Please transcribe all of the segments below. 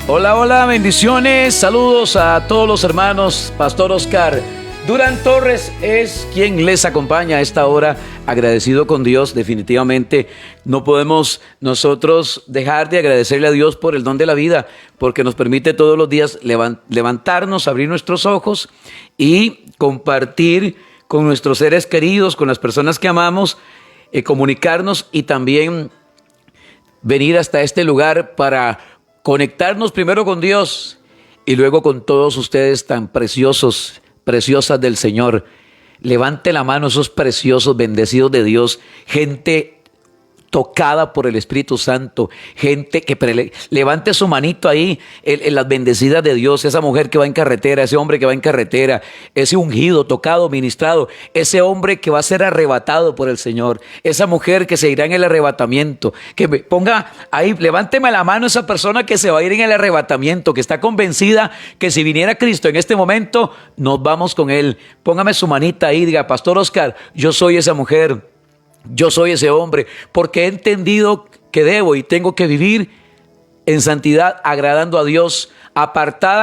Hola, hola, bendiciones, saludos a todos los hermanos. Pastor Oscar Durán Torres es quien les acompaña a esta hora, agradecido con Dios. Definitivamente no podemos nosotros dejar de agradecerle a Dios por el don de la vida, porque nos permite todos los días levantarnos, abrir nuestros ojos y compartir con nuestros seres queridos, con las personas que amamos, comunicarnos y también venir hasta este lugar para conectarnos primero con Dios y luego con todos ustedes tan preciosos, preciosas del Señor. Levante la mano esos preciosos, bendecidos de Dios, gente tocada por el Espíritu Santo, gente que levante su manito ahí en las bendecidas de Dios, esa mujer que va en carretera, ese hombre que va en carretera, ese ungido, tocado, ministrado, ese hombre que va a ser arrebatado por el Señor, esa mujer que se irá en el arrebatamiento, que me ponga ahí, levánteme la mano esa persona que se va a ir en el arrebatamiento, que está convencida que si viniera Cristo en este momento, nos vamos con Él. Póngame su manita ahí, diga: Pastor Oscar, yo soy esa mujer. Yo soy ese hombre, porque he entendido que debo y tengo que vivir en santidad, agradando a Dios,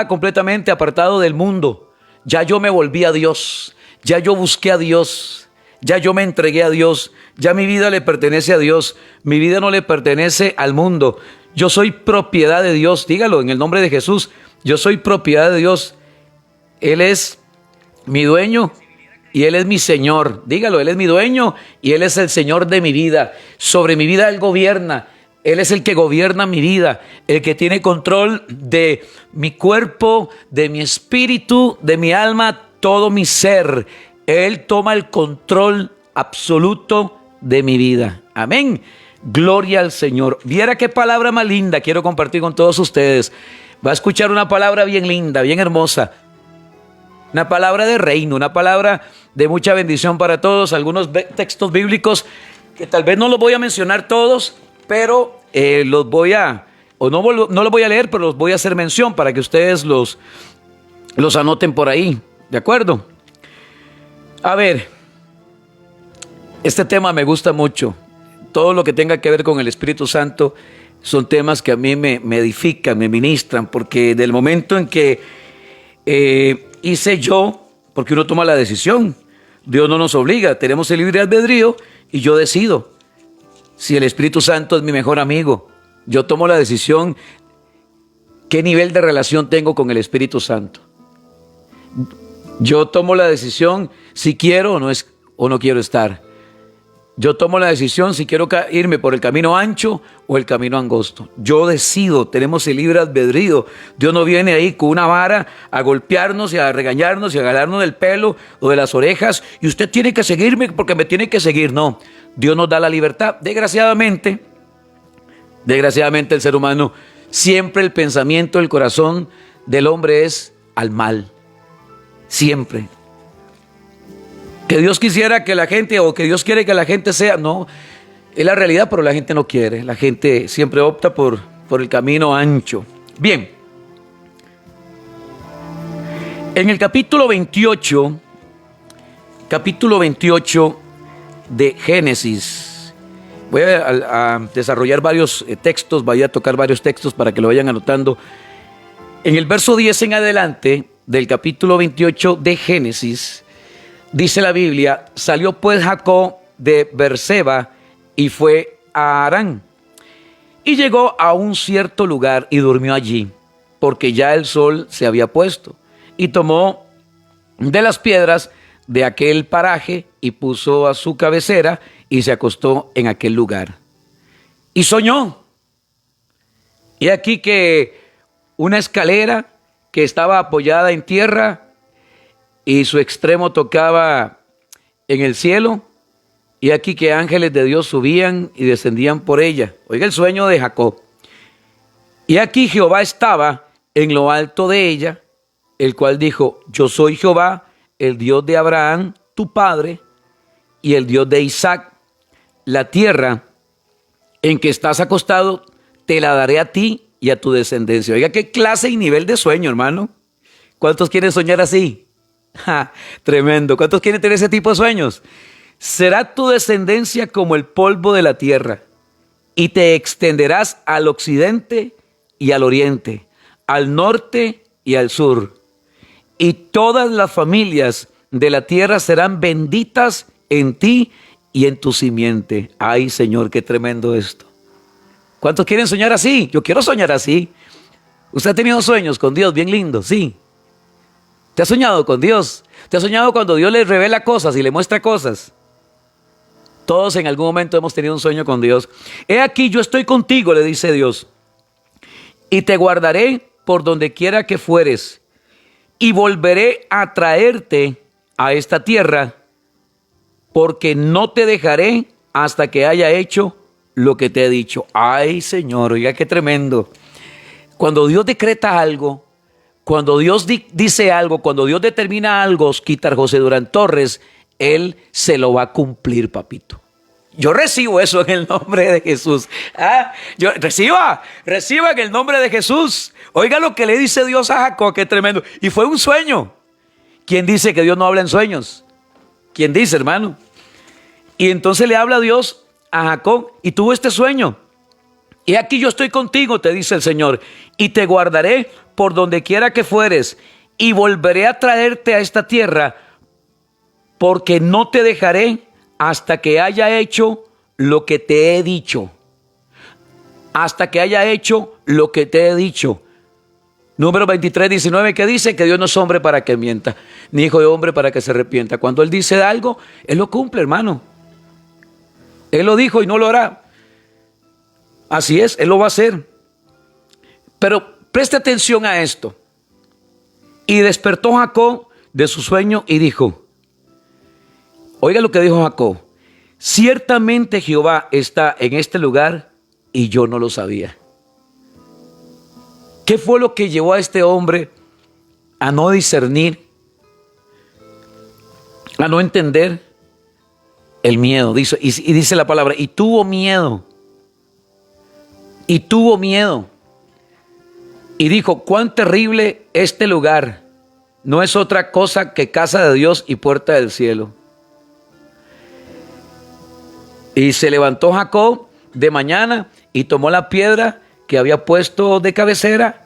completamente apartado del mundo. Ya yo me volví a Dios, ya yo busqué a Dios, ya yo me entregué a Dios, ya mi vida le pertenece a Dios, mi vida no le pertenece al mundo. Yo soy propiedad de Dios, dígalo en el nombre de Jesús, yo soy propiedad de Dios. Él es mi dueño y Él es mi Señor. Dígalo: Él es mi dueño y Él es el Señor de mi vida. Sobre mi vida Él gobierna. Él es el que gobierna mi vida, el que tiene control de mi cuerpo, de mi espíritu, de mi alma, todo mi ser. Él toma el control absoluto de mi vida. Amén. Gloria al Señor. Viera qué palabra más linda quiero compartir con todos ustedes. Va a escuchar una palabra bien linda, bien hermosa. Una palabra de reino, una palabra de mucha bendición para todos. Algunos textos bíblicos que tal vez no los voy a mencionar todos, pero no los voy a leer, pero los voy a hacer mención para que ustedes los anoten por ahí. ¿De acuerdo? A ver, este tema me gusta mucho. Todo lo que tenga que ver con el Espíritu Santo son temas que a mí me edifican, me ministran, porque del momento en que hice yo, porque uno toma la decisión, Dios no nos obliga, tenemos el libre albedrío y yo decido si el Espíritu Santo es mi mejor amigo. Yo tomo la decisión qué nivel de relación tengo con el Espíritu Santo. Yo tomo la decisión si quiero o no quiero estar. Yo tomo la decisión si quiero irme por el camino ancho o el camino angosto. Yo decido, tenemos el libre albedrío. Dios no viene ahí con una vara a golpearnos y a regañarnos y a agarrarnos del pelo o de las orejas. Y usted tiene que seguirme porque me tiene que seguir. No, Dios nos da la libertad. Desgraciadamente el ser humano, siempre el pensamiento, el corazón del hombre es al mal. Siempre. Que Dios quisiera que la gente, o que Dios quiere que la gente sea, no, es la realidad, pero la gente no quiere. La gente siempre opta por el camino ancho. Bien, en el capítulo 28 de Génesis, voy a desarrollar varios textos, voy a tocar varios textos para que lo vayan anotando. En el verso 10 en adelante del capítulo 28 de Génesis, dice la Biblia: salió pues Jacob de Beerseba y fue a Harán. Y llegó a un cierto lugar y durmió allí, porque ya el sol se había puesto. Y tomó de las piedras de aquel paraje y puso a su cabecera y se acostó en aquel lugar. Y soñó. Y aquí que una escalera que estaba apoyada en tierra y su extremo tocaba en el cielo, y aquí que ángeles de Dios subían y descendían por ella. Oiga el sueño de Jacob. Y aquí Jehová estaba en lo alto de ella, el cual dijo: yo soy Jehová, el Dios de Abraham, tu padre, y el Dios de Isaac. La tierra en que estás acostado te la daré a ti y a tu descendencia. Oiga qué clase y nivel de sueño, hermano. ¿Cuántos quieren soñar así? Tremendo. ¿Cuántos quieren tener ese tipo de sueños? Será tu descendencia como el polvo de la tierra, y te extenderás al occidente y al oriente. al norte y al sur, y todas las familias de la tierra serán benditas en ti y en tu simiente. Ay, Señor, qué tremendo esto. ¿Cuántos quieren soñar así? Yo quiero soñar así. ¿Usted ha tenido sueños con Dios bien lindos? Sí. ¿Te has soñado con Dios? ¿Te has soñado cuando Dios le revela cosas y le muestra cosas? Todos en algún momento hemos tenido un sueño con Dios. He aquí, yo estoy contigo, le dice Dios, y te guardaré por donde quiera que fueres, y volveré a traerte a esta tierra, porque no te dejaré hasta que haya hecho lo que te he dicho. Ay, Señor, oiga, qué tremendo. Cuando Dios decreta algo, cuando Dios dice algo, cuando Dios determina algo, Osquitar José Durán Torres, Él se lo va a cumplir, papito. Yo recibo eso en el nombre de Jesús. Reciba en el nombre de Jesús. Oiga lo que le dice Dios a Jacob, qué tremendo. Y fue un sueño. ¿Quién dice que Dios no habla en sueños? ¿Quién dice, hermano? Y entonces le habla Dios a Jacob y tuvo este sueño. Y aquí yo estoy contigo, te dice el Señor, y te guardaré por donde quiera que fueres, y volveré a traerte a esta tierra, porque no te dejaré hasta que haya hecho lo que te he dicho. Hasta que haya hecho lo que te he dicho. Número 23, 19, que dice que Dios no es hombre para que mienta, ni hijo de hombre para que se arrepienta. Cuando Él dice algo, Él lo cumple, hermano. Él lo dijo y no lo hará. Así es, Él lo va a hacer. Pero preste atención a esto. Y despertó Jacob de su sueño y dijo, oiga lo que dijo Jacob, ciertamente Jehová está en este lugar y yo no lo sabía. ¿Qué fue lo que llevó a este hombre a no discernir, a no entender? El miedo, dice, y dice la palabra, y tuvo miedo. Y tuvo miedo. Y dijo, cuán terrible este lugar. No es otra cosa que casa de Dios y puerta del cielo. Y se levantó Jacob de mañana y tomó la piedra que había puesto de cabecera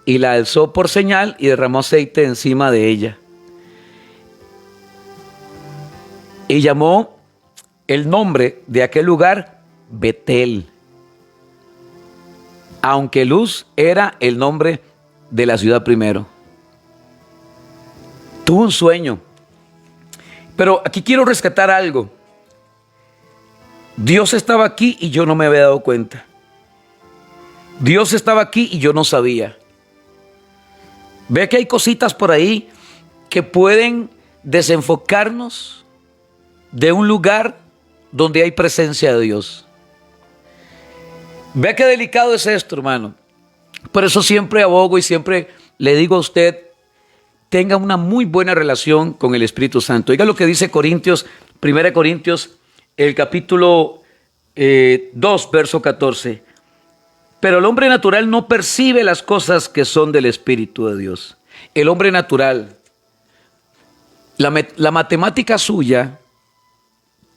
y la alzó por señal y derramó aceite encima de ella. Y llamó el nombre de aquel lugar Betel, aunque Luz era el nombre de la ciudad primero. Tuvo un sueño. Pero aquí quiero rescatar algo. Dios estaba aquí y yo no me había dado cuenta. Dios estaba aquí y yo no sabía. Ve que hay cositas por ahí que pueden desenfocarnos de un lugar donde hay presencia de Dios. Ve qué delicado es esto, hermano. Por eso siempre abogo y siempre le digo a usted, tenga una muy buena relación con el Espíritu Santo. Oiga lo que dice Corintios, 1 Corintios, el capítulo 2, verso 14. Pero el hombre natural no percibe las cosas que son del Espíritu de Dios. El hombre natural, la matemática suya,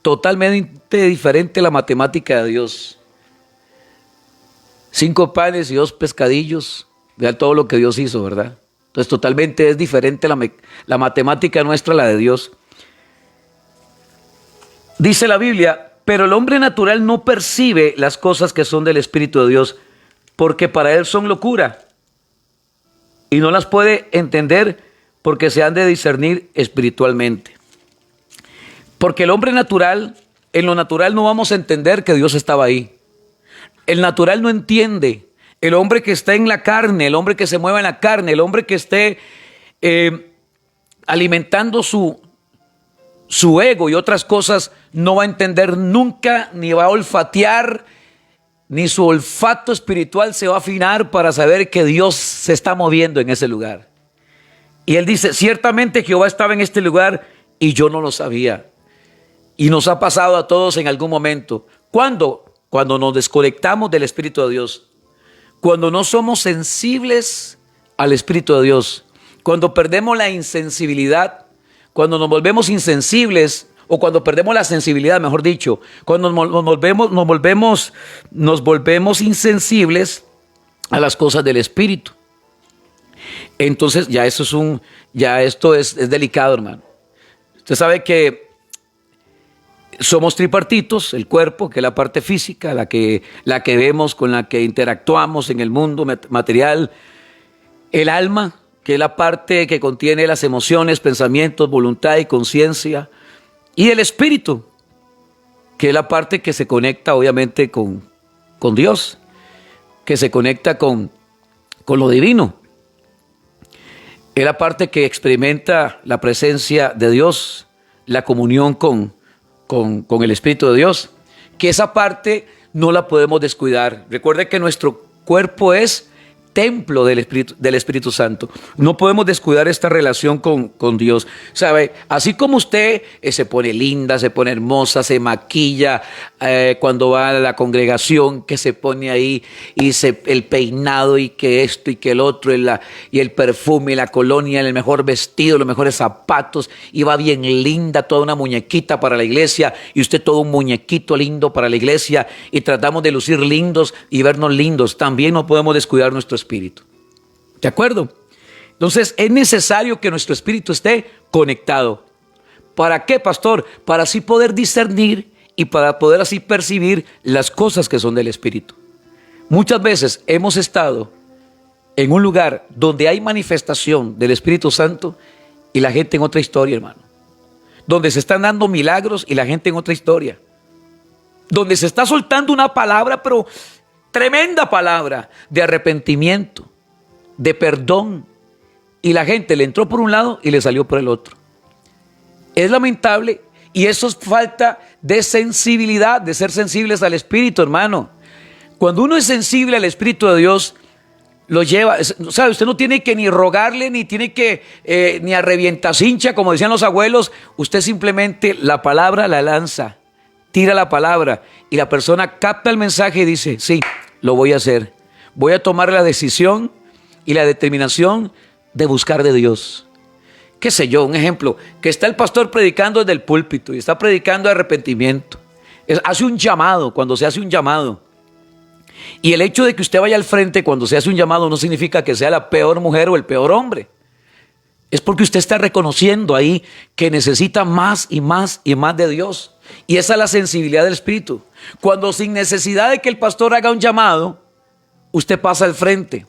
totalmente diferente a la matemática de Dios. 5 panes y 2 pescadillos, vean todo lo que Dios hizo, ¿verdad? Entonces totalmente es diferente la matemática nuestra a la de Dios. Dice la Biblia, pero el hombre natural no percibe las cosas que son del Espíritu de Dios, porque para él son locura, y no las puede entender porque se han de discernir espiritualmente. Porque el hombre natural, en lo natural no vamos a entender que Dios estaba ahí. El natural no entiende. El hombre que está en la carne, el hombre que se mueve en la carne, el hombre que esté alimentando su ego y otras cosas, no va a entender nunca, ni va a olfatear, ni su olfato espiritual se va a afinar para saber que Dios se está moviendo en ese lugar. Y él dice, ciertamente Jehová estaba en este lugar y yo no lo sabía. Y nos ha pasado a todos en algún momento. ¿Cuándo? Cuando nos desconectamos del Espíritu de Dios. Cuando no somos sensibles al Espíritu de Dios. Cuando perdemos la insensibilidad. Cuando nos volvemos insensibles. O cuando perdemos la sensibilidad, mejor dicho. Cuando nos volvemos insensibles a las cosas del Espíritu. entonces ya esto es delicado, hermano. Usted sabe que somos tripartitos, el cuerpo, que es la parte física, la que vemos, con la que interactuamos en el mundo material, el alma, que es la parte que contiene las emociones, pensamientos, voluntad y conciencia, y el espíritu, que es la parte que se conecta obviamente con Dios, que se conecta con lo divino. Es la parte que experimenta la presencia de Dios, la comunión con el Espíritu de Dios, que esa parte no la podemos descuidar. Recuerde que nuestro cuerpo es templo del Espíritu Santo. No podemos descuidar esta relación con Dios. ¿Sabe? Así como usted se pone linda, se pone hermosa, se maquilla cuando va a la congregación, que se pone ahí y el peinado y que esto y que el otro y el perfume y la colonia, el mejor vestido, los mejores zapatos, y va bien linda, toda una muñequita para la iglesia, y usted todo un muñequito lindo para la iglesia, y tratamos de lucir lindos y vernos lindos. También no podemos descuidar nuestro espíritu. ¿De acuerdo? Entonces es necesario que nuestro espíritu esté conectado. ¿Para qué, pastor? Para así poder discernir y para poder así percibir las cosas que son del espíritu. Muchas veces hemos estado en un lugar donde hay manifestación del Espíritu Santo y la gente en otra historia, hermano. Donde se están dando milagros y la gente en otra historia. Donde se está soltando una palabra, pero tremenda palabra de arrepentimiento, de perdón, y la gente le entró por un lado y le salió por el otro. Es lamentable, y eso es falta de sensibilidad, de ser sensibles al Espíritu, hermano. Cuando uno es sensible al Espíritu de Dios, lo lleva, ¿sabe? Usted no tiene que ni rogarle, ni tiene que ni a revientacincha, como decían los abuelos. Usted simplemente la palabra la lanza, tira la palabra, y la persona capta el mensaje y dice: sí, lo voy a hacer. Voy a tomar la decisión y la determinación de buscar de Dios. Qué sé yo, un ejemplo, que está el pastor predicando desde el púlpito y está predicando de arrepentimiento. Hace un llamado, cuando se hace un llamado. Y el hecho de que usted vaya al frente cuando se hace un llamado no significa que sea la peor mujer o el peor hombre. Es porque usted está reconociendo ahí que necesita más y más y más de Dios. Y esa es la sensibilidad del Espíritu. Cuando sin necesidad de que el pastor haga un llamado, usted pasa al frente.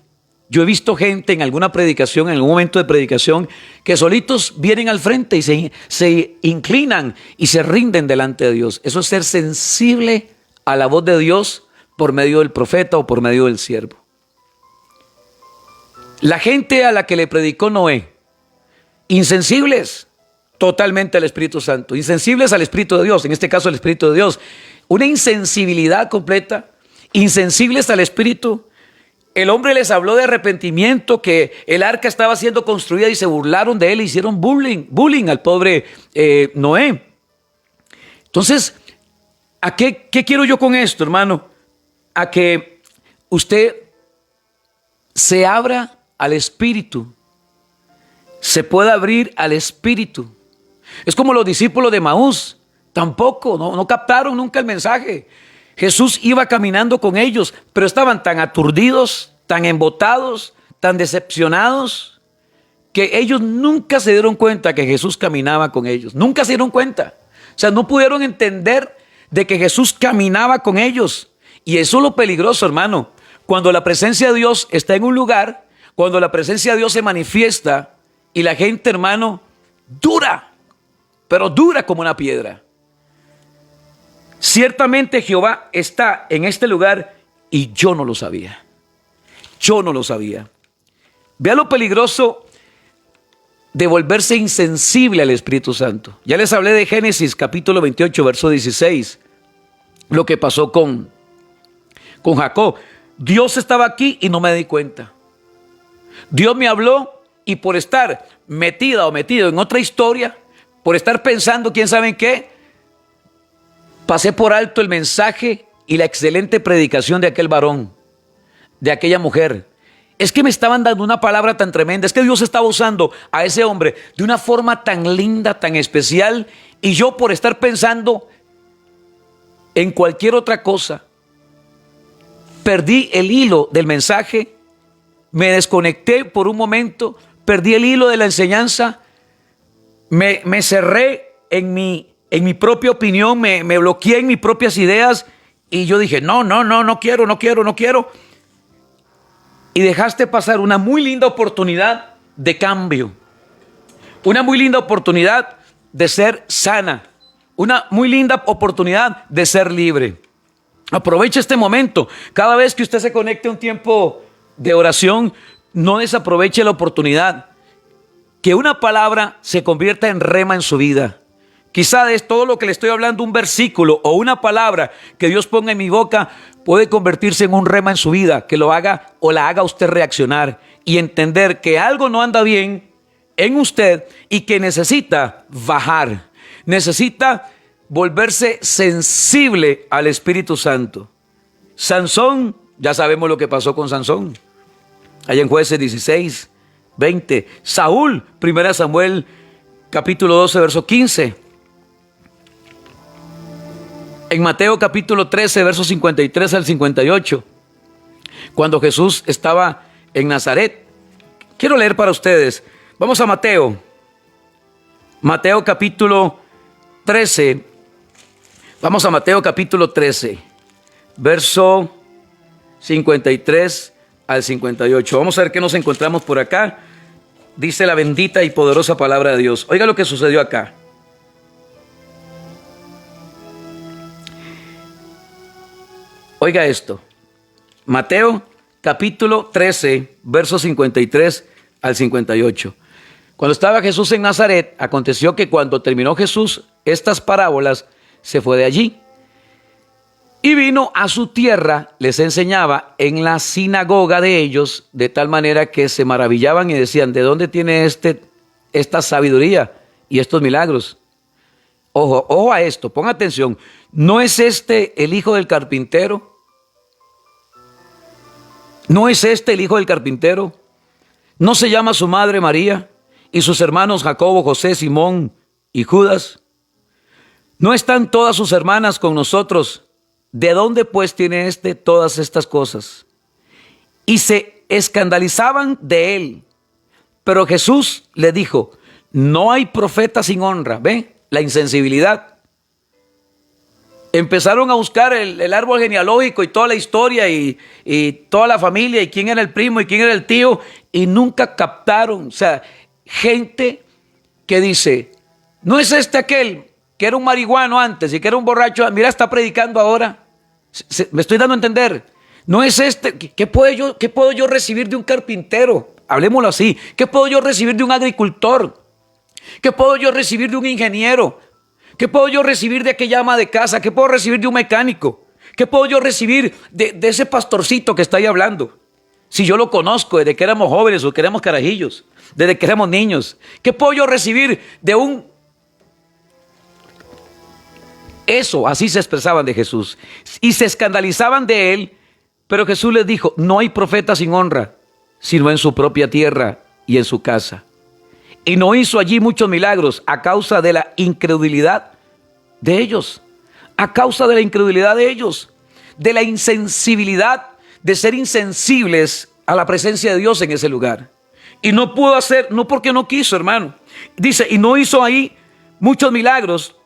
Yo he visto gente en alguna predicación, en algún momento de predicación, que solitos vienen al frente y se inclinan y se rinden delante de Dios. Eso es ser sensible a la voz de Dios por medio del profeta o por medio del siervo. La gente a la que le predicó Noé, insensibles totalmente al Espíritu Santo, insensibles al Espíritu de Dios, en este caso el Espíritu de Dios, una insensibilidad completa, insensibles al Espíritu. El hombre les habló de arrepentimiento, que el arca estaba siendo construida y se burlaron de él, hicieron bullying al pobre Noé. Entonces, ¿a qué quiero yo con esto, hermano? A que usted se abra al Espíritu, se pueda abrir al Espíritu. Es como los discípulos de Maús, tampoco, no captaron nunca el mensaje. Jesús iba caminando con ellos, pero estaban tan aturdidos, tan embotados, tan decepcionados, que ellos nunca se dieron cuenta que Jesús caminaba con ellos. Nunca se dieron cuenta. O sea, no pudieron entender de que Jesús caminaba con ellos. Y eso es lo peligroso, hermano. Cuando la presencia de Dios está en un lugar, cuando la presencia de Dios se manifiesta y la gente, hermano, dura, pero dura como una piedra. Ciertamente Jehová está en este lugar y yo no lo sabía. Yo no lo sabía. Vea lo peligroso de volverse insensible al Espíritu Santo. Ya les hablé de Génesis capítulo 28, verso 16. Lo que pasó con Jacob. Dios estaba aquí y no me di cuenta. Dios me habló y por estar metida o metido en otra historia, por estar pensando quién sabe en qué, pasé por alto el mensaje y la excelente predicación de aquel varón, de aquella mujer. Es que me estaban dando una palabra tan tremenda. Es que Dios estaba usando a ese hombre de una forma tan linda, tan especial. Y yo, por estar pensando en cualquier otra cosa, perdí el hilo del mensaje me desconecté por un momento, perdí el hilo de la enseñanza, me cerré en mi propia opinión, me bloqueé en mis propias ideas y yo dije, no quiero. Y dejaste pasar una muy linda oportunidad de cambio, una muy linda oportunidad de ser sana, una muy linda oportunidad de ser libre. Aproveche este momento. Cada vez que usted se conecte a un tiempo de oración, no desaproveche la oportunidad. Que una palabra se convierta en rema en su vida. Quizá de todo lo que le estoy hablando, un versículo o una palabra que Dios ponga en mi boca puede convertirse en un rema en su vida, que lo haga o la haga usted reaccionar y entender que algo no anda bien en usted y que necesita bajar, necesita volverse sensible al Espíritu Santo. Sansón, ya sabemos lo que pasó con Sansón. Allá en Jueces 16, 20. Saúl, 1 Samuel, capítulo 12, verso 15. En Mateo, capítulo 13, versos 53 al 58. Cuando Jesús estaba en Nazaret. Quiero leer para ustedes. Vamos a Mateo. Mateo, capítulo 13. Vamos a Mateo capítulo 13, verso 53 al 58. Vamos a ver qué nos encontramos por acá. Dice la bendita y poderosa palabra de Dios. Oiga lo que sucedió acá. Oiga esto. Mateo capítulo 13, verso 53 al 58. Cuando estaba Jesús en Nazaret, aconteció que cuando terminó Jesús estas parábolas, se fue de allí y vino a su tierra, les enseñaba en la sinagoga de ellos, de tal manera que se maravillaban y decían, ¿de dónde tiene esta sabiduría y estos milagros? Ojo a esto, ponga atención, ¿no es este el hijo del carpintero? ¿No es este el hijo del carpintero? ¿No se llama su madre María y sus hermanos Jacobo, José, Simón y Judas? ¿No están todas sus hermanas con nosotros? ¿De dónde pues tiene todas estas cosas? Y se escandalizaban de él. Pero Jesús le dijo, no hay profeta sin honra. ¿Ve? La insensibilidad. Empezaron a buscar el árbol genealógico y toda la historia y toda la familia y quién era el primo y quién era el tío y nunca captaron. O sea, gente que dice, ¿no es aquel que era un marihuano antes y que era un borracho? Mira, está predicando ahora. Me estoy dando a entender. No es ¿qué puedo yo recibir de un carpintero? Hablemoslo así. ¿Qué puedo yo recibir de un agricultor? ¿Qué puedo yo recibir de un ingeniero? ¿Qué puedo yo recibir de aquella ama de casa? ¿Qué puedo recibir de un mecánico? ¿Qué puedo yo recibir de ese pastorcito que está ahí hablando? Si yo lo conozco desde que éramos jóvenes o que éramos carajillos, desde que éramos niños. ¿Qué puedo yo recibir de un... Eso, así se expresaban de Jesús. Y se escandalizaban de él, pero Jesús les dijo, no hay profeta sin honra, sino en su propia tierra y en su casa. Y no hizo allí muchos milagros a causa de la incredulidad de ellos. A causa de la incredulidad de ellos. De la insensibilidad, de ser insensibles a la presencia de Dios en ese lugar. Y no pudo hacer, no porque no quiso, hermano. Dice, y no hizo ahí muchos milagros,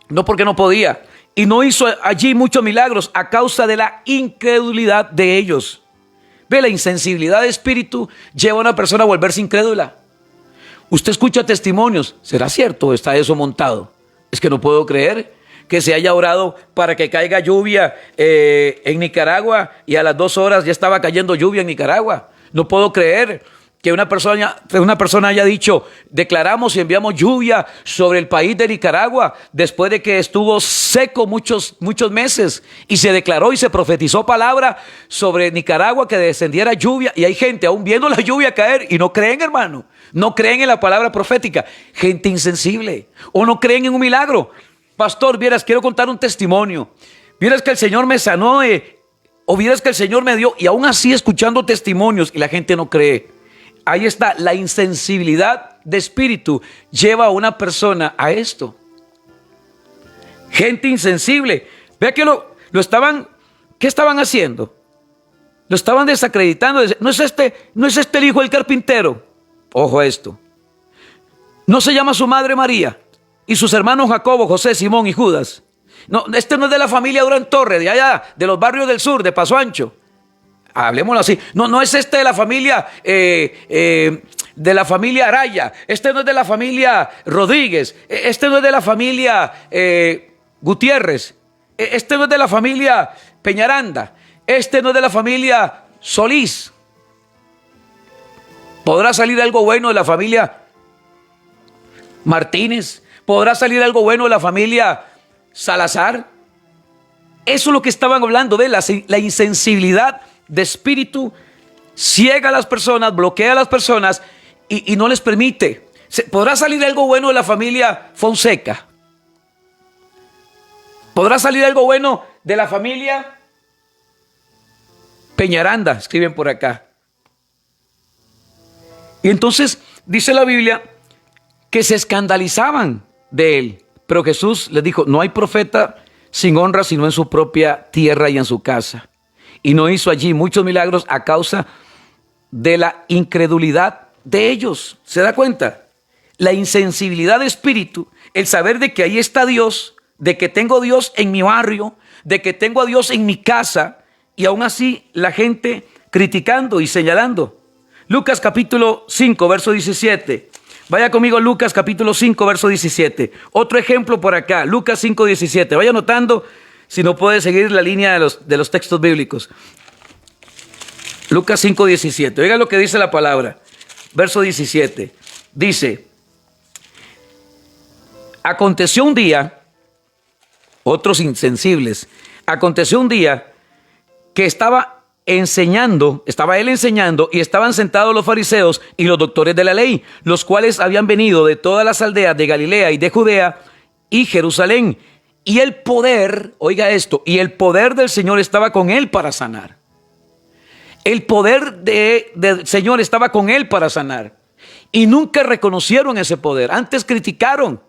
no porque no podía. Y no hizo allí muchos milagros a causa de la incredulidad de ellos. Ve, la insensibilidad de espíritu lleva a una persona a volverse incrédula. Usted escucha testimonios. ¿Será cierto? ¿Está eso montado? Es que no puedo creer que se haya orado para que caiga lluvia en Nicaragua y a las 2 horas ya estaba cayendo lluvia en Nicaragua. No puedo creer que una persona haya dicho, declaramos y enviamos lluvia sobre el país de Nicaragua después de que estuvo seco muchos meses y se declaró y se profetizó palabra sobre Nicaragua que descendiera lluvia, y hay gente aún viendo la lluvia caer y no creen, hermano, no creen en la palabra profética, gente insensible, o no creen en un milagro. Pastor, vieras, quiero contar un testimonio, vieras que el Señor me sanó o vieras que el Señor me dio, y aún así escuchando testimonios y la gente no cree. Ahí está, la insensibilidad de espíritu lleva a una persona a esto. Gente insensible. Vea que ¿qué estaban haciendo? Lo estaban desacreditando. No es este el hijo del carpintero. Ojo a esto. No se llama su madre María y sus hermanos Jacobo, José, Simón y Judas. No, este no es de la familia Durán Torres, de allá, de los barrios del sur, de Paso Ancho. Hablemoslo así. No es este de la familia Araya. Este no es de la familia Rodríguez. Este no es de la familia Gutiérrez. Este no es de la familia Peñaranda. Este no es de la familia Solís. ¿Podrá salir algo bueno de la familia Martínez? ¿Podrá salir algo bueno de la familia Salazar? Eso es lo que estaban hablando de la insensibilidad de espíritu. Ciega a las personas, bloquea a las personas y no les permite. ¿Podrá salir algo bueno de la familia Fonseca? ¿Podrá salir algo bueno de la familia Peñaranda? Escriben por acá. Y entonces dice la Biblia que se escandalizaban de él. Pero Jesús les dijo, no hay profeta sin honra sino en su propia tierra y en su casa. Y no hizo allí muchos milagros a causa de la incredulidad de ellos. ¿Se da cuenta? La insensibilidad de espíritu, el saber de que ahí está Dios, de que tengo a Dios en mi barrio, de que tengo a Dios en mi casa, y aún así la gente criticando y señalando. Lucas capítulo 5, verso 17. Vaya conmigo, Lucas capítulo 5, verso 17. Otro ejemplo por acá, Lucas 5, 17. Vaya anotando si no puede seguir la línea de los textos bíblicos. Lucas 5, 17. Oiga lo que dice la palabra. Verso 17. Dice, aconteció un día, otros insensibles, aconteció un día que estaba él enseñando y estaban sentados los fariseos y los doctores de la ley, los cuales habían venido de todas las aldeas de Galilea y de Judea y Jerusalén. Y el poder, oiga esto, y el poder del Señor estaba con él para sanar. El poder del Señor estaba con él para sanar. Y nunca reconocieron ese poder, antes criticaron.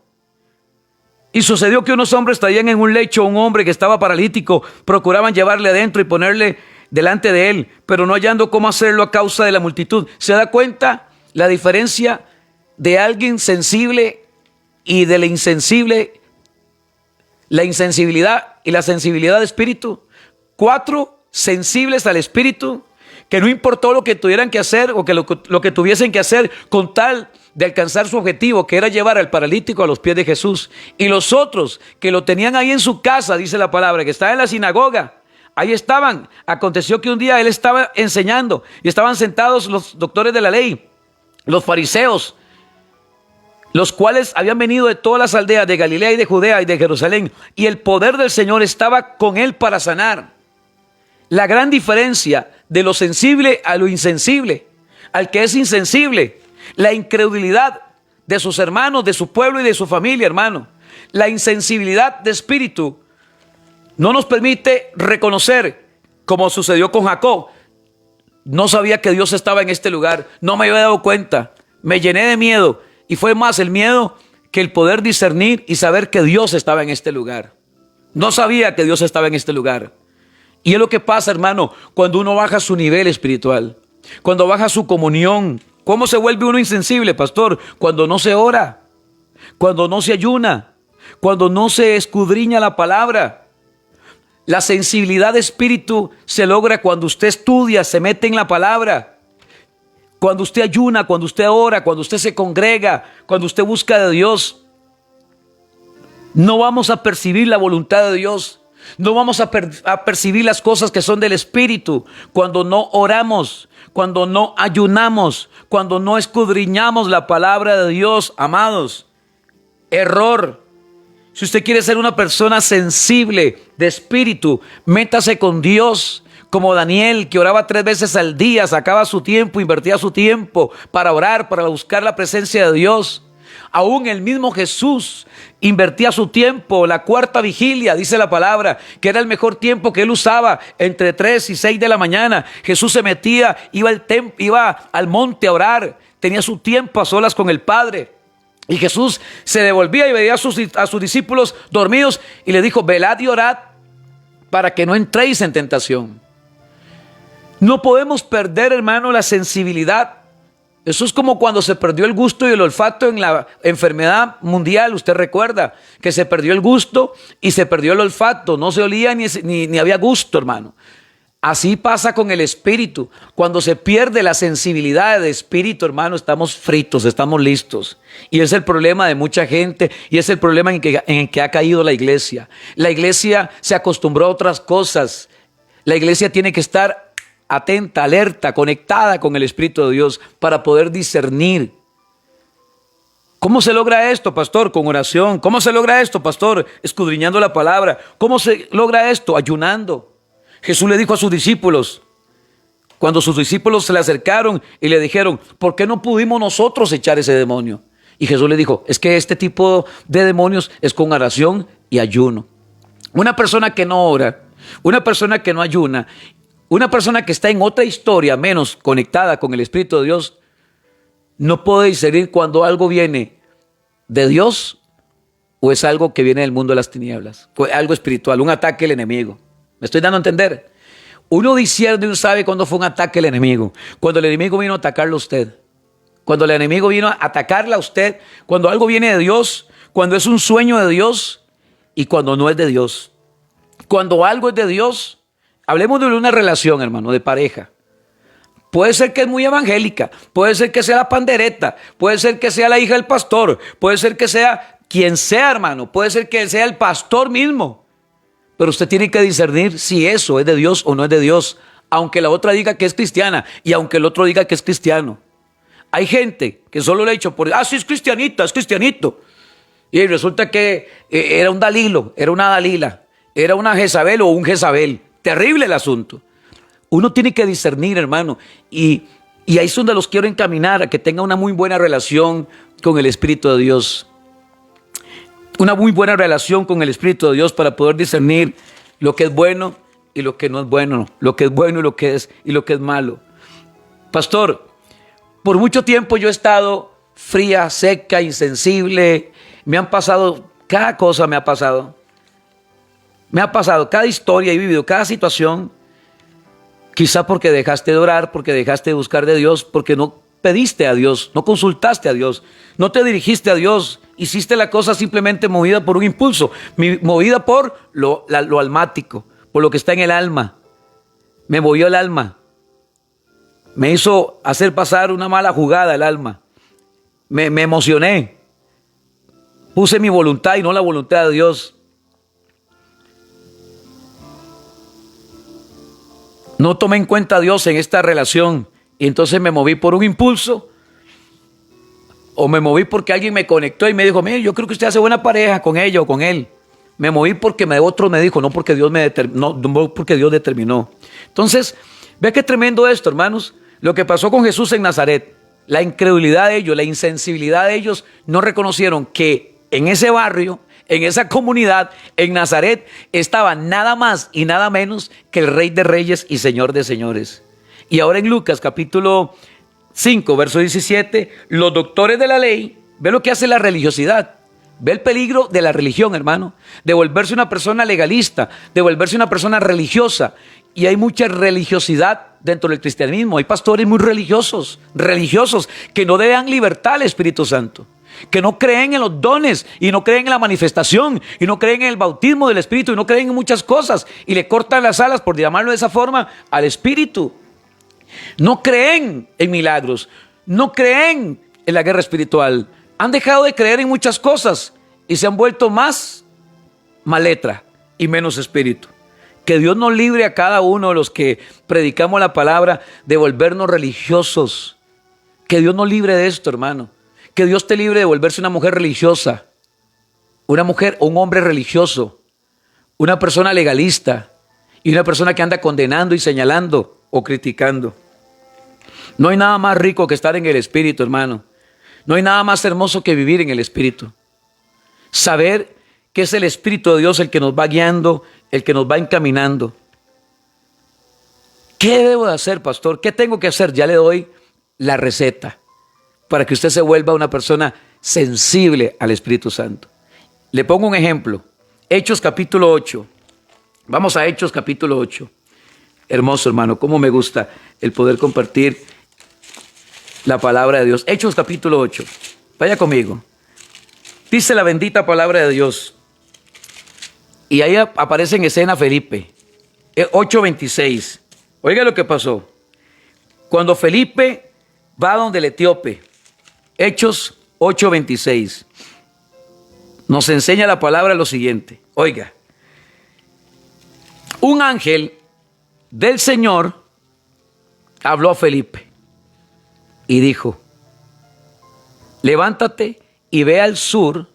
Y sucedió que unos hombres traían en un lecho a un hombre que estaba paralítico, procuraban llevarle adentro y ponerle delante de él, pero no hallando cómo hacerlo a causa de la multitud. ¿Se da cuenta la diferencia de alguien sensible y de la insensible? La insensibilidad y la sensibilidad de espíritu. 4 sensibles al espíritu, que no importó lo que tuvieran que hacer o que lo que tuviesen que hacer con tal de alcanzar su objetivo, que era llevar al paralítico a los pies de Jesús. Y los otros que lo tenían ahí en su casa, dice la palabra, que estaba en la sinagoga, ahí estaban. Aconteció que un día él estaba enseñando y estaban sentados los doctores de la ley, los fariseos, los cuales habían venido de todas las aldeas de Galilea y de Judea y de Jerusalén, y el poder del Señor estaba con él para sanar. La gran diferencia de lo sensible a lo insensible, al que es insensible, la incredulidad de sus hermanos, de su pueblo y de su familia, hermano. La insensibilidad de espíritu no nos permite reconocer, como sucedió con Jacob. No sabía que Dios estaba en este lugar, no me había dado cuenta, me llené de miedo, y fue más el miedo que el poder discernir y saber que Dios estaba en este lugar. No sabía que Dios estaba en este lugar. Y es lo que pasa, hermano, cuando uno baja su nivel espiritual, cuando baja su comunión. ¿Cómo se vuelve uno insensible, pastor? Cuando no se ora, cuando no se ayuna, cuando no se escudriña la palabra. La sensibilidad de espíritu se logra cuando usted estudia, se mete en la palabra, cuando usted ayuna, cuando usted ora, cuando usted se congrega, cuando usted busca de Dios. No vamos a percibir la voluntad de Dios. No vamos a percibir las cosas que son del Espíritu cuando no oramos, cuando no ayunamos, cuando no escudriñamos la palabra de Dios, amados. Error. Si usted quiere ser una persona sensible de espíritu, métase con Dios, como Daniel, que oraba 3 veces al día, sacaba su tiempo, invertía su tiempo para orar, para buscar la presencia de Dios. Aún el mismo Jesús invertía su tiempo, la 4ª vigilia, dice la palabra, que era el mejor tiempo que él usaba, entre 3 y 6 de la mañana. Jesús se metía, iba al monte a orar, tenía su tiempo a solas con el Padre. Y Jesús se devolvía y veía a sus discípulos dormidos y le dijo: velad y orad para que no entréis en tentación. No podemos perder, hermano, la sensibilidad. Eso es como cuando se perdió el gusto y el olfato en la enfermedad mundial. Usted recuerda que se perdió el gusto y se perdió el olfato. No se olía ni había gusto, hermano. Así pasa con el espíritu. Cuando se pierde la sensibilidad de espíritu, hermano, estamos fritos, estamos listos. Y es el problema de mucha gente y es el problema en el que ha caído la iglesia. La iglesia se acostumbró a otras cosas. La iglesia tiene que estar atenta, alerta, conectada con el Espíritu de Dios para poder discernir. ¿Cómo se logra esto, pastor? Con oración. ¿Cómo se logra esto, pastor? Escudriñando la palabra. ¿Cómo se logra esto? Ayunando. Jesús le dijo a sus discípulos, cuando sus discípulos se le acercaron y le dijeron, ¿por qué no pudimos nosotros echar ese demonio? Y Jesús le dijo, es que este tipo de demonios es con oración y ayuno. Una persona que no ora, una persona que no ayuna, una persona que está en otra historia menos conectada con el Espíritu de Dios, no puede discernir cuando algo viene de Dios o es algo que viene del mundo de las tinieblas, algo espiritual, un ataque del enemigo. ¿Me estoy dando a entender? Uno discierne y sabe cuándo fue un ataque del enemigo. Cuando el enemigo vino a atacarlo a usted. Cuando el enemigo vino a atacarla a usted. Cuando algo viene de Dios. Cuando es un sueño de Dios y cuando no es de Dios. Cuando algo es de Dios. Hablemos de una relación, hermano, de pareja. Puede ser que es muy evangélica, puede ser que sea la pandereta, puede ser que sea la hija del pastor, puede ser que sea quien sea, hermano, puede ser que sea el pastor mismo. Pero usted tiene que discernir si eso es de Dios o no es de Dios, aunque la otra diga que es cristiana y aunque el otro diga que es cristiano. Hay gente que solo le ha dicho por, sí es cristianita, es cristianito. Y resulta que era un Dalilo, era una Dalila, era una Jezabel o un Jezabel. Terrible el asunto. Uno tiene que discernir, hermano, y ahí es donde los quiero encaminar a que tenga una muy buena relación con el Espíritu de Dios. Una muy buena relación con el Espíritu de Dios para poder discernir lo que es bueno y lo que no es bueno, lo que es bueno y lo que es malo. Pastor, por mucho tiempo yo he estado fría, seca, insensible. Me han pasado, cada cosa me ha pasado. Me ha pasado, cada historia he vivido, cada situación. Quizá porque dejaste de orar, porque dejaste de buscar de Dios, porque no pediste a Dios, no consultaste a Dios, no te dirigiste a Dios, hiciste la cosa simplemente movida por un impulso, movida por lo almático, por lo que está en el alma. Me movió el alma, me hizo hacer pasar una mala jugada el alma, me emocioné, puse mi voluntad y no la voluntad de Dios. No tomé en cuenta a Dios en esta relación y entonces me moví por un impulso o me moví porque alguien me conectó y me dijo, mire, yo creo que usted hace buena pareja con ella o con él. Me moví porque otro me dijo, no porque Dios no porque Dios determinó. Entonces, vea qué tremendo esto, hermanos. Lo que pasó con Jesús en Nazaret, la incredulidad de ellos, la insensibilidad de ellos, no reconocieron que en ese barrio, en esa comunidad, en Nazaret, estaba nada más y nada menos que el Rey de Reyes y Señor de Señores. Y ahora en Lucas capítulo 5, verso 17, los doctores de la ley, ve lo que hace la religiosidad. Ve el peligro de la religión, hermano, de volverse una persona legalista, de volverse una persona religiosa. Y hay mucha religiosidad dentro del cristianismo. Hay pastores muy religiosos, que no dan libertad al Espíritu Santo, que no creen en los dones y no creen en la manifestación y no creen en el bautismo del Espíritu y no creen en muchas cosas y le cortan las alas, por llamarlo de esa forma, al Espíritu. No creen en milagros, no creen en la guerra espiritual. Han dejado de creer en muchas cosas y se han vuelto más letra y menos espíritu. Que Dios nos libre a cada uno de los que predicamos la palabra de volvernos religiosos. Que Dios nos libre de esto, hermano. Que Dios te libre de volverse una mujer religiosa, una mujer o un hombre religioso, una persona legalista y una persona que anda condenando y señalando o criticando. No hay nada más rico que estar en el Espíritu, hermano. No hay nada más hermoso que vivir en el Espíritu. Saber que es el Espíritu de Dios el que nos va guiando, el que nos va encaminando. ¿Qué debo de hacer, pastor? ¿Qué tengo que hacer? Ya le doy la receta para que usted se vuelva una persona sensible al Espíritu Santo. Le pongo un ejemplo. Hechos capítulo 8. Vamos a Hechos capítulo 8. Hermoso, hermano. Cómo me gusta el poder compartir la palabra de Dios. Hechos capítulo 8. Vaya conmigo. Dice la bendita palabra de Dios. Y ahí aparece en escena Felipe. 8:26. Oiga lo que pasó. Cuando Felipe va donde el etíope. Hechos 8:26. Nos enseña la palabra lo siguiente. Oiga. Un ángel del Señor habló a Felipe y dijo: levántate y ve al sur,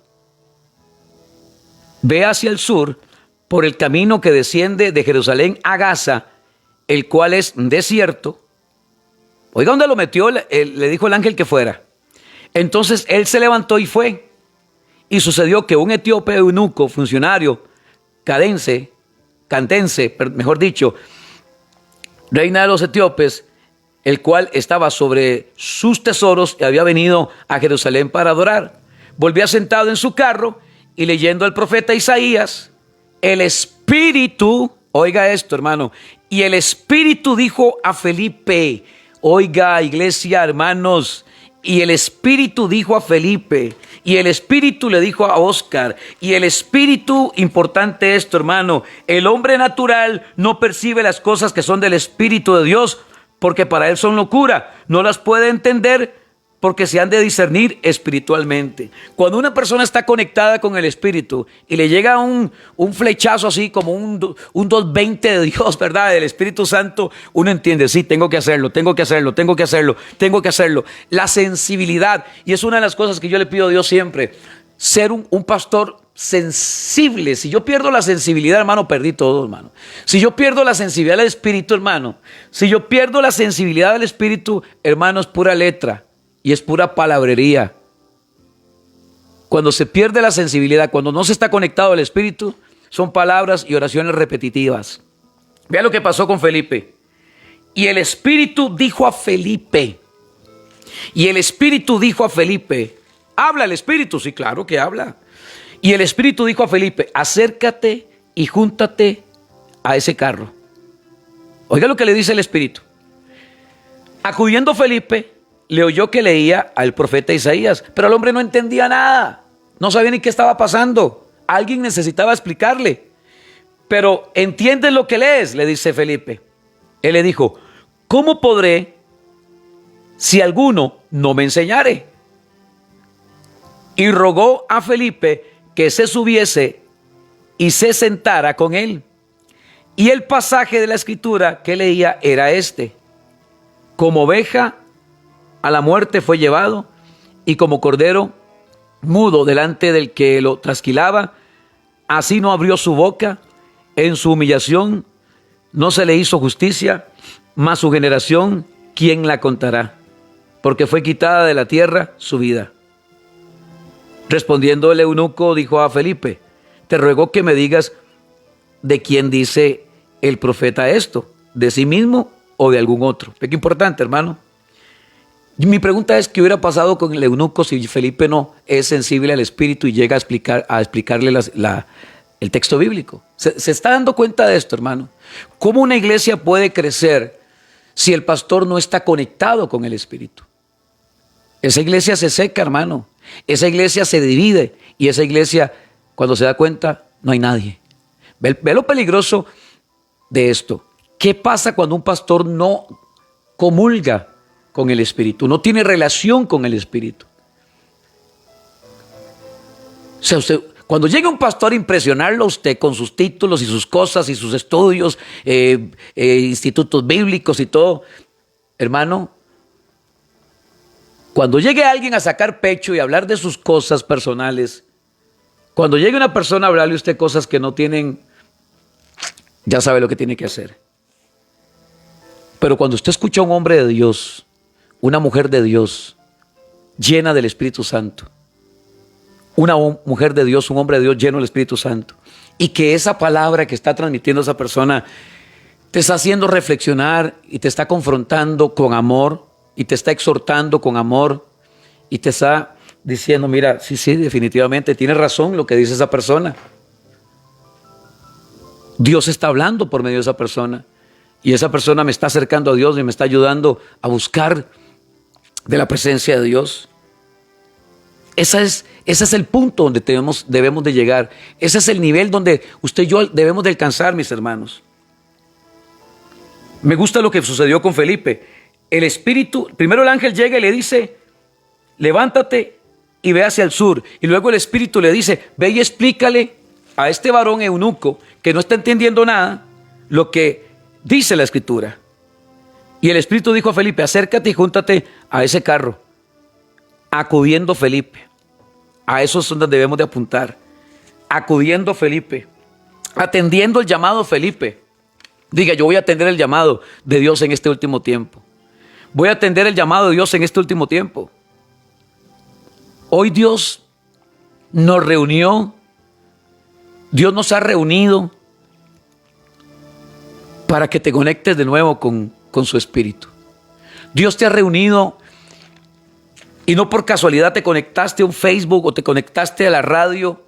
ve hacia el sur por el camino que desciende de Jerusalén a Gaza, el cual es desierto. Oiga, ¿dónde lo metió? Le dijo el ángel que fuera. Entonces él se levantó y fue. Y sucedió que un etíope eunuco, funcionario, candense, mejor dicho, reina de los etíopes, el cual estaba sobre sus tesoros y había venido a Jerusalén para adorar, volvía sentado en su carro y leyendo al profeta Isaías, el Espíritu, oiga esto, hermano, y el Espíritu dijo a Felipe, oiga, iglesia, hermanos, y el Espíritu dijo a Felipe, y el Espíritu le dijo a Oscar, y el Espíritu, importante esto, hermano, el hombre natural no percibe las cosas que son del Espíritu de Dios, porque para él son locura, no las puede entender porque se han de discernir espiritualmente. Cuando una persona está conectada con el Espíritu y le llega un flechazo así como un 220 de Dios, ¿verdad? Del Espíritu Santo, uno entiende, sí, tengo que hacerlo. La sensibilidad, y es una de las cosas que yo le pido a Dios siempre, ser un pastor sensible. Si yo pierdo la sensibilidad, hermano, perdí todo, hermano. Si yo pierdo la sensibilidad del Espíritu, hermano, hermano, es pura letra. Y es pura palabrería. Cuando se pierde la sensibilidad, cuando no se está conectado al Espíritu, son palabras y oraciones repetitivas. Vea lo que pasó con Felipe. Y el Espíritu dijo a Felipe. ¿Habla el Espíritu? Sí, claro que habla. Y el Espíritu dijo a Felipe, acércate y júntate a ese carro. Oiga lo que le dice el Espíritu. Acudiendo Felipe, le oyó que leía al profeta Isaías, pero el hombre no entendía nada, no sabía ni qué estaba pasando. Alguien necesitaba explicarle. Pero ¿entiendes lo que lees?, le dice Felipe. Él le dijo, ¿cómo podré si alguno no me enseñare? Y rogó a Felipe que se subiese y se sentara con él. Y el pasaje de la escritura que leía era este: como oveja a la muerte fue llevado, y como cordero mudo delante del que lo trasquilaba, así no abrió su boca. En su humillación no se le hizo justicia, mas su generación, ¿quién la contará? Porque fue quitada de la tierra su vida. Respondiendo el eunuco, dijo a Felipe, te ruego que me digas de quién dice el profeta esto, de sí mismo o de algún otro. Qué importante, hermano. Mi pregunta es, ¿qué hubiera pasado con el eunuco si Felipe no es sensible al Espíritu y llega a explicarle el texto bíblico? ¿Se está dando cuenta de esto, hermano? ¿Cómo una iglesia puede crecer si el pastor no está conectado con el Espíritu? Esa iglesia se seca, hermano. Esa iglesia se divide, y esa iglesia, cuando se da cuenta, no hay nadie. Ve lo peligroso de esto. ¿Qué pasa cuando un pastor no comulga con el Espíritu, no tiene relación con el Espíritu? O sea, cuando llega un pastor a impresionarlo a usted con sus títulos y sus cosas y sus estudios, institutos bíblicos y todo, hermano, cuando llegue alguien a sacar pecho y hablar de sus cosas personales, cuando llegue una persona a hablarle a usted cosas que no tienen, ya sabe lo que tiene que hacer. Pero cuando usted escucha a un hombre de Dios, una mujer de Dios, llena del Espíritu Santo, una mujer de Dios, un hombre de Dios lleno del Espíritu Santo, y que esa palabra que está transmitiendo esa persona te está haciendo reflexionar y te está confrontando con amor y te está exhortando con amor y te está diciendo, mira, sí, definitivamente tiene razón lo que dice esa persona. Dios está hablando por medio de esa persona. Y esa persona me está acercando a Dios y me está ayudando a buscar de la presencia de Dios. Ese es el punto donde debemos de llegar. Ese es el nivel donde usted y yo debemos de alcanzar, mis hermanos. Me gusta lo que sucedió con Felipe. El Espíritu, primero el ángel llega y le dice, levántate y ve hacia el sur. Y luego el Espíritu le dice, ve y explícale a este varón eunuco que no está entendiendo nada lo que dice la Escritura. Y el Espíritu dijo a Felipe, acércate y júntate a ese carro. Acudiendo Felipe. A eso es donde debemos de apuntar. Acudiendo Felipe. Atendiendo el llamado Felipe. Diga, yo voy a atender el llamado de Dios en este último tiempo. Voy a atender el llamado de Dios en este último tiempo. Hoy Dios nos reunió. Dios nos ha reunido para que te conectes de nuevo con su Espíritu. Dios te ha reunido y no por casualidad te conectaste a un Facebook o te conectaste a la radio.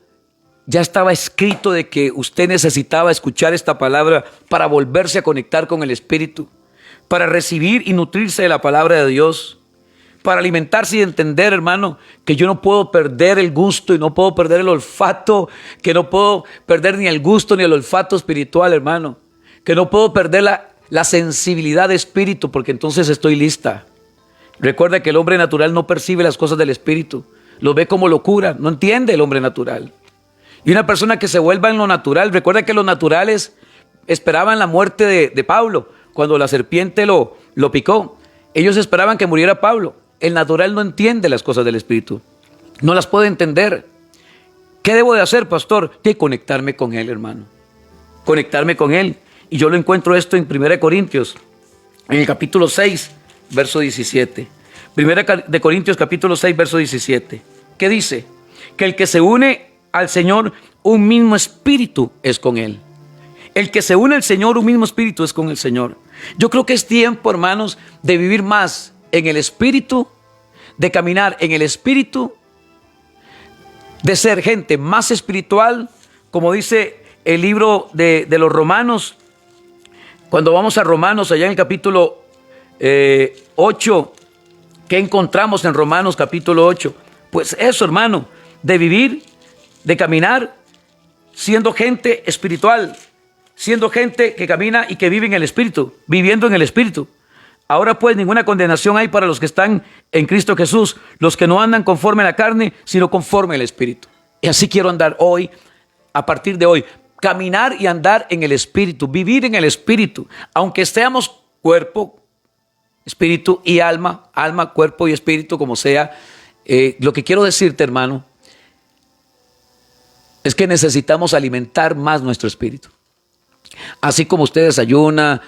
Ya estaba escrito de que usted necesitaba escuchar esta palabra para volverse a conectar con el Espíritu, para recibir y nutrirse de la palabra de Dios, para alimentarse y entender, hermano, que yo no puedo perder el gusto y no puedo perder el olfato, que no puedo perder ni el gusto ni el olfato espiritual, hermano, que no puedo perder la sensibilidad de espíritu, porque entonces estoy lista. Recuerda que el hombre natural no percibe las cosas del Espíritu, lo ve como locura, no entiende el hombre natural. Y una persona que se vuelva en lo natural, recuerda que los naturales esperaban la muerte de Pablo cuando la serpiente lo picó. Ellos esperaban que muriera Pablo. El natural no entiende las cosas del Espíritu, no las puede entender. ¿Qué debo de hacer, pastor? De conectarme con Él, hermano. Conectarme con Él. Y yo lo encuentro esto en 1 Corintios, en el capítulo 6, verso 17. 1 de Corintios, capítulo 6, verso 17. ¿Qué dice? Que el que se une al Señor, un mismo espíritu es con Él. El que se une al Señor, un mismo espíritu es con el Señor. Yo creo que es tiempo, hermanos, de vivir más en el Espíritu, de caminar en el Espíritu, de ser gente más espiritual, como dice el libro de los Romanos. Cuando vamos a Romanos, allá en el capítulo 8, ¿qué encontramos en Romanos capítulo 8? Pues eso, hermano, de vivir, de caminar, siendo gente espiritual, siendo gente que camina y que vive en el Espíritu, viviendo en el Espíritu. Ahora pues ninguna condenación hay para los que están en Cristo Jesús, los que no andan conforme a la carne, sino conforme al Espíritu. Y así quiero andar hoy, a partir de hoy, caminar y andar en el Espíritu, vivir en el Espíritu, aunque seamos cuerpo, espíritu y alma, cuerpo y espíritu, como sea. Lo que quiero decirte, hermano, es que necesitamos alimentar más nuestro espíritu. Así como usted desayuna,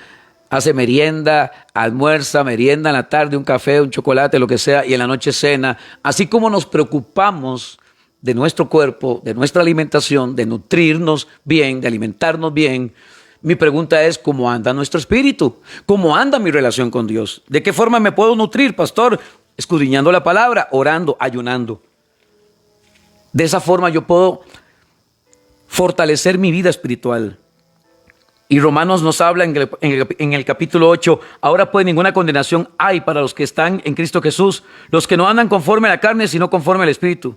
hace merienda, almuerza, merienda en la tarde, un café, un chocolate, lo que sea, y en la noche cena. Así como nos preocupamos de nuestro cuerpo, de nuestra alimentación, de nutrirnos bien, de alimentarnos bien, mi pregunta es, ¿cómo anda nuestro espíritu? ¿Cómo anda mi relación con Dios? ¿De qué forma me puedo nutrir, pastor? Escudriñando la palabra, orando, ayunando. De esa forma yo puedo fortalecer mi vida espiritual. Y Romanos nos habla en el capítulo 8, ahora pues ninguna condenación hay para los que están en Cristo Jesús, los que no andan conforme a la carne, sino conforme al Espíritu.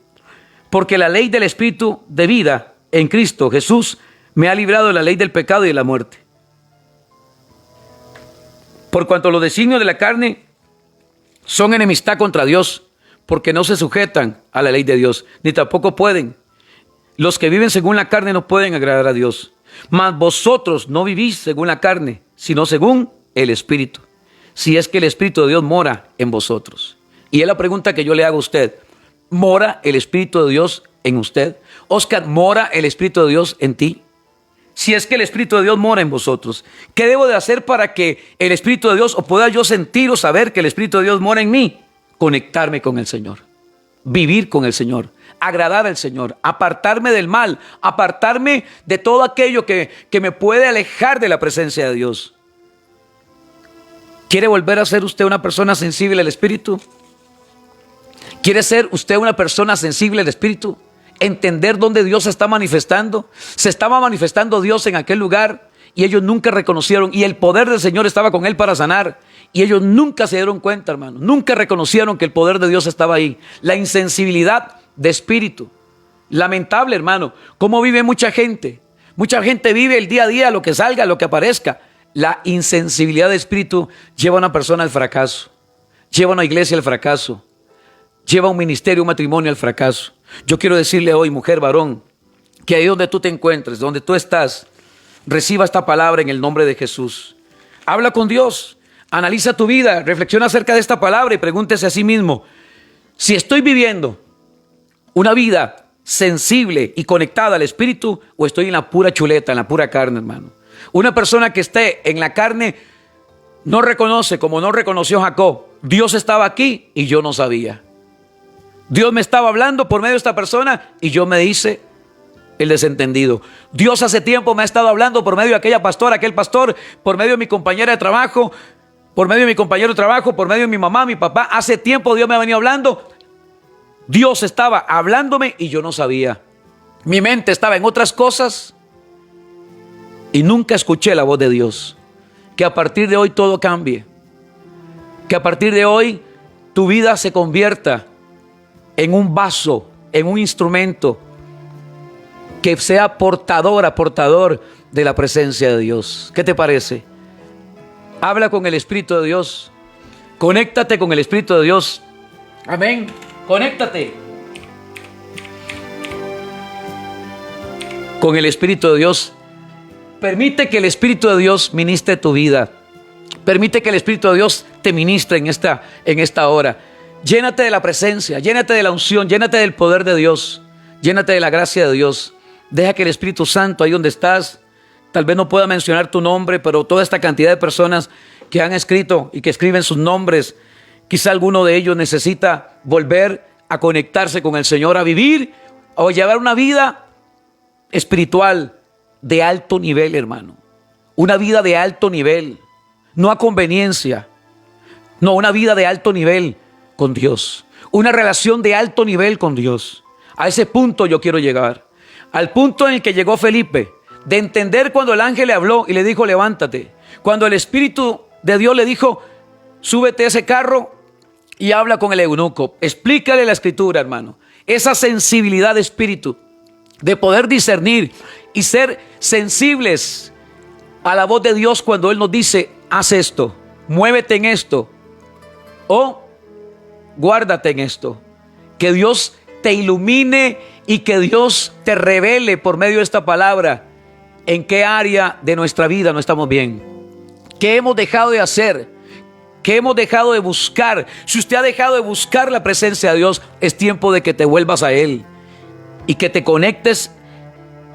Porque la ley del Espíritu de vida en Cristo Jesús me ha librado de la ley del pecado y de la muerte. Por cuanto los designios de la carne son enemistad contra Dios, porque no se sujetan a la ley de Dios, ni tampoco pueden. Los que viven según la carne no pueden agradar a Dios. Mas vosotros no vivís según la carne, sino según el Espíritu, si es que el Espíritu de Dios mora en vosotros. Y es la pregunta que yo le hago a usted. ¿Mora el Espíritu de Dios en usted? Oscar, ¿mora el Espíritu de Dios en ti? Si es que el Espíritu de Dios mora en vosotros, ¿qué debo de hacer para que el Espíritu de Dios, o pueda yo sentir o saber que el Espíritu de Dios mora en mí? Conectarme con el Señor, vivir con el Señor, agradar al Señor, apartarme del mal, apartarme de todo aquello que me puede alejar de la presencia de Dios. ¿Quiere volver a ser usted una persona sensible al Espíritu? ¿Quiere ser usted una persona sensible al Espíritu? Entender dónde Dios se está manifestando. Se estaba manifestando Dios en aquel lugar y ellos nunca reconocieron, y el poder del Señor estaba con él para sanar, y ellos nunca se dieron cuenta, hermano, nunca reconocieron que el poder de Dios estaba ahí. La insensibilidad de espíritu. Lamentable, hermano, cómo vive mucha gente. Mucha gente vive el día a día, lo que salga, lo que aparezca. La insensibilidad de espíritu lleva a una persona al fracaso, lleva a una iglesia al fracaso, lleva a un ministerio, un matrimonio al fracaso. Yo quiero decirle hoy, mujer, varón, que ahí donde tú te encuentres, donde tú estás, reciba esta palabra en el nombre de Jesús. Habla con Dios, analiza tu vida, reflexiona acerca de esta palabra y pregúntese a sí mismo, si estoy viviendo una vida sensible y conectada al Espíritu, o estoy en la pura chuleta, en la pura carne, hermano. Una persona que esté en la carne no reconoce, como no reconoció Jacob, Dios estaba aquí y yo no sabía. Dios me estaba hablando por medio de esta persona y yo me hice el desentendido. Dios hace tiempo me ha estado hablando por medio de aquella pastora, aquel pastor, por medio de mi compañera de trabajo, por medio de mi compañero de trabajo, por medio de mi mamá, mi papá. Hace tiempo Dios me ha venido hablando. Dios estaba hablándome y yo no sabía. Mi mente estaba en otras cosas y nunca escuché la voz de Dios. Que a partir de hoy todo cambie. Que a partir de hoy tu vida se convierta en un vaso, en un instrumento que sea portador de la presencia de Dios. ¿Qué te parece? Habla con el Espíritu de Dios. Conéctate con el Espíritu de Dios. Amén. Conéctate con el Espíritu de Dios. Permite que el Espíritu de Dios ministre tu vida. Permite que el Espíritu de Dios te ministre en esta hora. Llénate de la presencia, llénate de la unción, llénate del poder de Dios, llénate de la gracia de Dios. Deja que el Espíritu Santo, ahí donde estás, tal vez no pueda mencionar tu nombre, pero toda esta cantidad de personas que han escrito y que escriben sus nombres, quizá alguno de ellos necesita volver a conectarse con el Señor, a vivir o llevar una vida espiritual de alto nivel, hermano. Una vida de alto nivel, no a conveniencia, no, una vida de alto nivel con Dios, una relación de alto nivel con Dios. A ese punto yo quiero llegar, al punto en el que llegó Felipe, de entender cuando el ángel le habló y le dijo levántate, cuando el Espíritu de Dios le dijo súbete a ese carro y habla con el eunuco. Explícale la escritura, hermano, esa sensibilidad de espíritu, de poder discernir y ser sensibles a la voz de Dios cuando Él nos dice haz esto, muévete en esto o guárdate en esto. Que Dios te ilumine y que Dios te revele por medio de esta palabra en qué área de nuestra vida no estamos bien, qué hemos dejado de hacer, qué hemos dejado de buscar. Si usted ha dejado de buscar la presencia de Dios, es tiempo de que te vuelvas a Él y que te conectes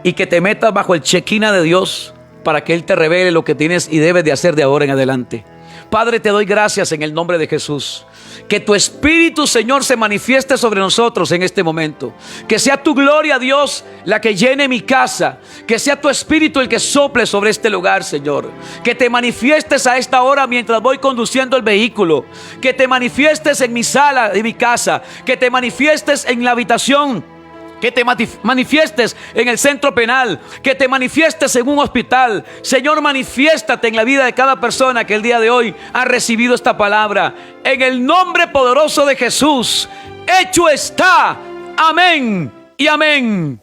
y que te metas bajo el chequina de Dios para que Él te revele lo que tienes y debes de hacer de ahora en adelante. Padre, te doy gracias en el nombre de Jesús. Que tu Espíritu, Señor, se manifieste sobre nosotros en este momento. Que sea tu gloria, Dios, la que llene mi casa. Que sea tu Espíritu el que sople sobre este lugar, Señor. Que te manifiestes a esta hora mientras voy conduciendo el vehículo. Que te manifiestes en mi sala de mi casa. Que te manifiestes en la habitación. Que te manifiestes en el centro penal, que te manifiestes en un hospital. Señor, manifiéstate en la vida de cada persona que el día de hoy ha recibido esta palabra. En el nombre poderoso de Jesús, hecho está. Amén y amén.